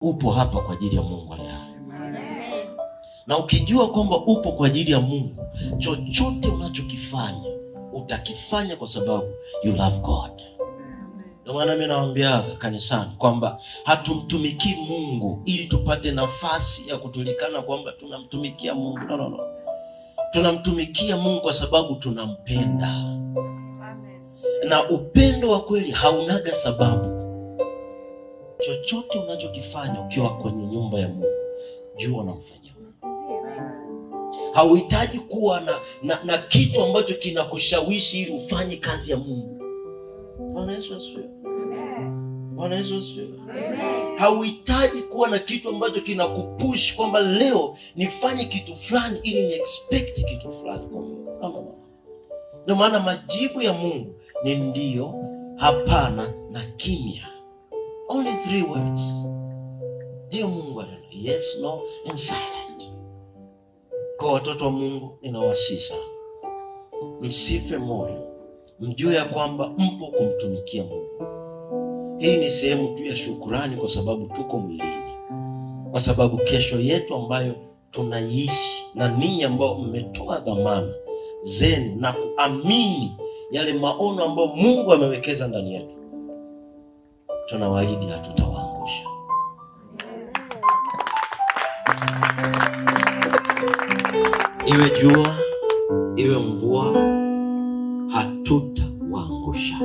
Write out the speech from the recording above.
Upo hapa kwa ajili ya Mungu aliye hai. Na ukijua kwamba upo kwa ajili ya Mungu, chochote unachokifanya utakifanya kwa sababu you love God. Ndio maana mimi nawaambia kanisani kwamba hatumtumikii Mungu ili tupate nafasi ya kujulikana kwamba tunamtumikia Mungu. No. Tunamtumikia Mungu kwa sababu tunampenda. Amen. Na upendo wa kweli haunaga sababu. Chochote unachokifanya ukiwa kwenye nyumba ya Mungu, jua unamfanyia Mungu. Hauhitaji kuwa na kitu ambacho kinakushawishi ili ufanye kazi ya Mungu. Bwana Yesu asifiwe. Bwana Yesu asifiwe. Hauhitaji kuwa na kitu ambacho kinakupush kwamba leo nifanye kitu fulani ili ni expect kitu fulani kwa Mungu. No. Ndio maana majibu ya Mungu ni ndio, hapana na kimya. Only 3 words. Ndio Mungu anena. Yes, no and silent. Kwa watoto wa Mungu ninawasihi, msife moyo. Mjue ya kwamba mpo kumtumikia Mungu. Hii ni sehemu tu ya shukrani kwa sababu tuko mwilini. Kwa sababu kesho yetu ambayo tunaishi na ninyi ambao mmetoa dhamana zenu na kuamini yale maono ambayo Mungu amewekeza ndani yetu, tunawaahidi hatutawaangusha. Iwe jua, iwe mvua, hatutawaangusha.